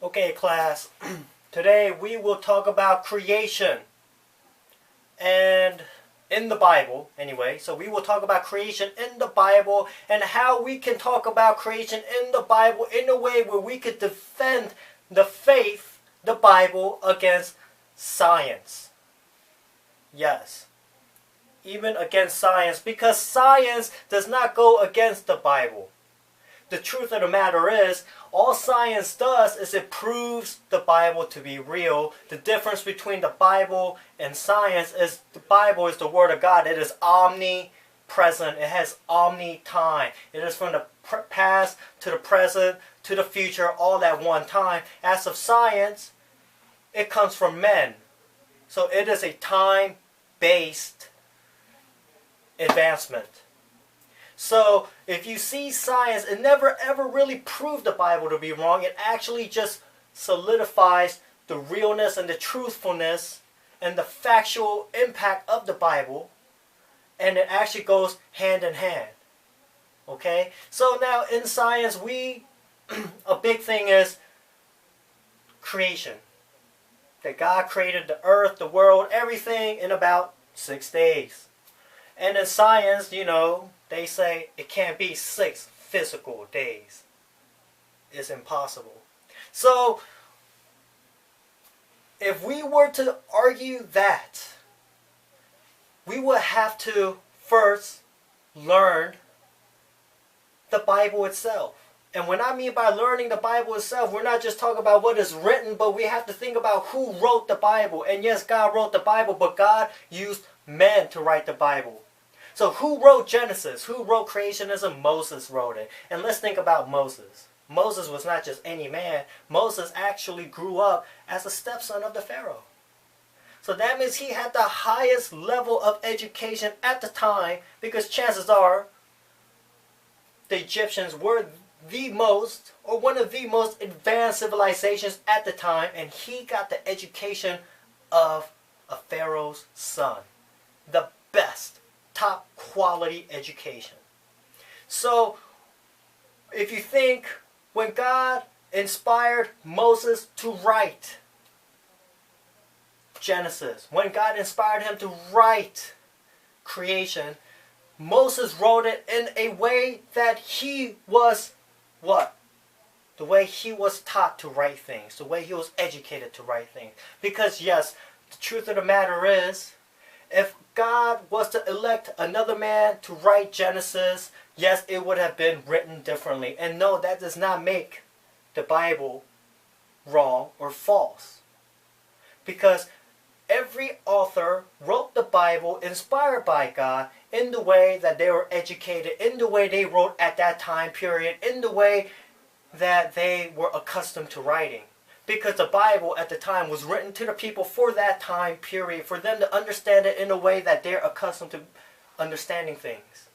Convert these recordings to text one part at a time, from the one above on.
Okay, class, today we will talk about creation. And in the Bible, anyway, so we will talk about creation in the Bible and how we can talk about creation in the Bible in a way where we could defend the faith, the Bible, against science. Yes, even against science, because science does not go against the Bible. The truth of the matter is, all science does is it proves the Bible to be real. The difference between the Bible and science is the Bible is the Word of God. It is omnipresent. It has omni-time. It is from the past to the present to the future all at one time. As of science, it comes from men. So it is a time-based advancement. So if you see science, it never ever really proved the Bible to be wrong. It actually just solidifies the realness and the truthfulness and the factual impact of the Bible. And it actually goes hand in hand. Okay? So now in science, a big thing is creation. That God created the earth, the world, everything in about 6 days. And in science, they say it can't be 6 physical days. It's impossible. So, if we were to argue that, we would have to first learn the Bible itself. And when I mean by learning the Bible itself, we're not just talking about what is written, but we have to think about who wrote the Bible. And yes, God wrote the Bible, but God used men to write the Bible. So who wrote Genesis? Who wrote creationism? Moses wrote it. And let's think about Moses. Moses was not just any man. Moses actually grew up as a stepson of the Pharaoh. So that means he had the highest level of education at the time, because chances are the Egyptians were the most, or one of the most advanced civilizations at the time, and he got the education of a Pharaoh's son. The best, top quality education. So, if you think when God inspired Moses to write Genesis, when God inspired him to write creation, Moses wrote it in a way that he was what? The way he was taught to write things. The way he was educated to write things. Because yes, the truth of the matter is, if God was to elect another man to write Genesis, yes, it would have been written differently. And no, that does not make the Bible wrong or false. Because every author wrote the Bible inspired by God in the way that they were educated, in the way they wrote at that time period, in the way that they were accustomed to writing. Because the Bible at the time was written to the people for that time period, for them to understand it in a way that they're accustomed to understanding things.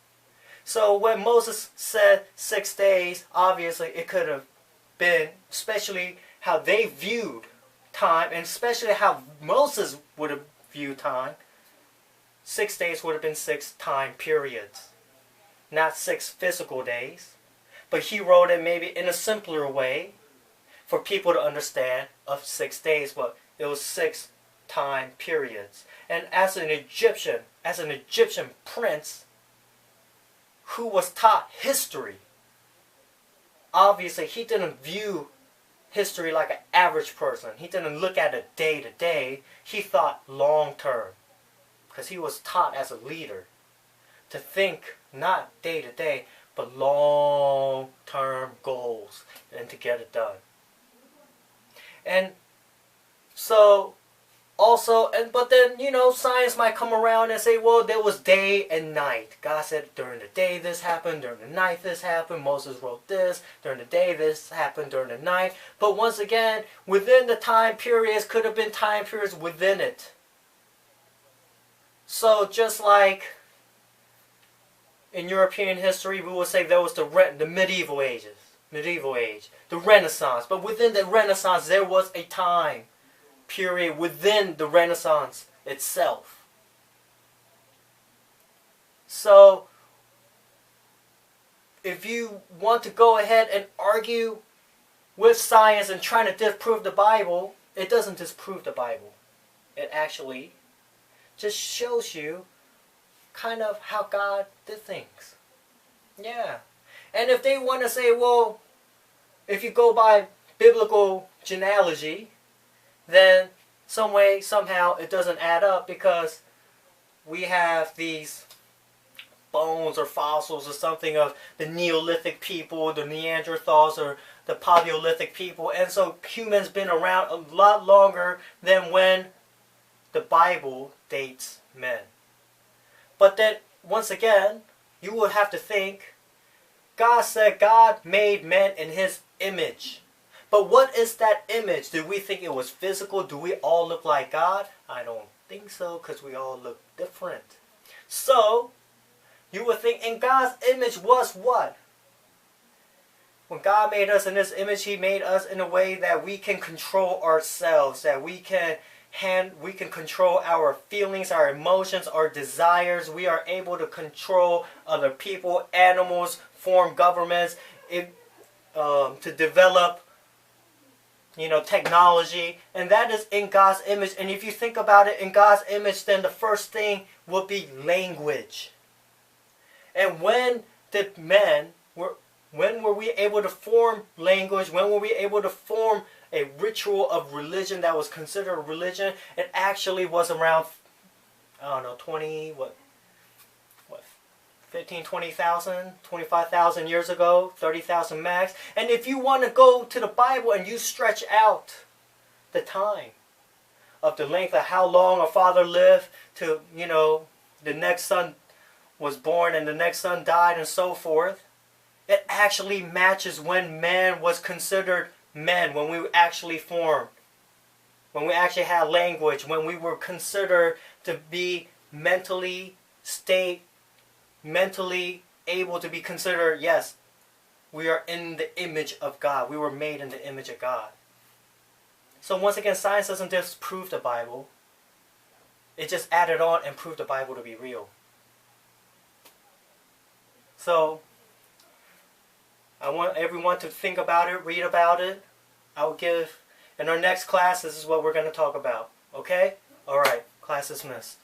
So when Moses said 6 days, obviously it could have been, especially how they viewed time, and especially how Moses would have viewed time, 6 days would have been 6 time periods, not 6 physical days. But he wrote it maybe in a simpler way for people to understand of 6 days, but it was 6 time periods. And as an Egyptian prince who was taught history, obviously he didn't view history like an average person. He didn't look at it day to day. He thought long term, because he was taught as a leader to think not day to day, but long term goals and to get it done. And so also, but then, science might come around and say, well, there was day and night. God said during the day this happened, during the night this happened. Moses wrote this, during the day this happened, during the night. But once again, within the time periods could have been time periods within it. So just like in European history, we would say there was the medieval age, the Renaissance. But within the Renaissance, there was a time period within the Renaissance itself. So, if you want to go ahead and argue with science and trying to disprove the Bible, it doesn't disprove the Bible. It actually just shows you kind of how God did things. Yeah. And if they want to say, well, if you go by biblical genealogy, then some way, somehow, it doesn't add up because we have these bones or fossils or something of the Neolithic people, the Neanderthals, or the Paleolithic people. And so humans been around a lot longer than when the Bible dates men. But then, once again, you would have to think, God said God made men in His image. But what is that image? Do we think it was physical? Do we all look like God? I don't think so, because we all look different. So, you would think in God's image was what? When God made us in His image, He made us in a way that we can control ourselves, that we can control our feelings, our emotions, our desires. We are able to control other people, animals, form governments, to develop technology, and that is in God's image. And if you think about it, in God's image, then the first thing would be language. And when were we able to form language? When were we able to form a ritual of religion that was considered a religion? It actually was around, I don't know, 15, 20,000, 25,000 years ago, 30,000 max. And if you want to go to the Bible and you stretch out the time of the length of how long a father lived to, the next son was born and the next son died and so forth, it actually matches when man was considered men, when we actually formed, when we actually had language, when we were considered to be mentally able to be considered, yes, we are in the image of God. We were made in the image of God. So once again, science doesn't disprove the Bible. It just added on and proved the Bible to be real. So I want everyone to think about it, read about it. I will give, in our next class, this is what we're going to talk about. Okay? Alright, class dismissed.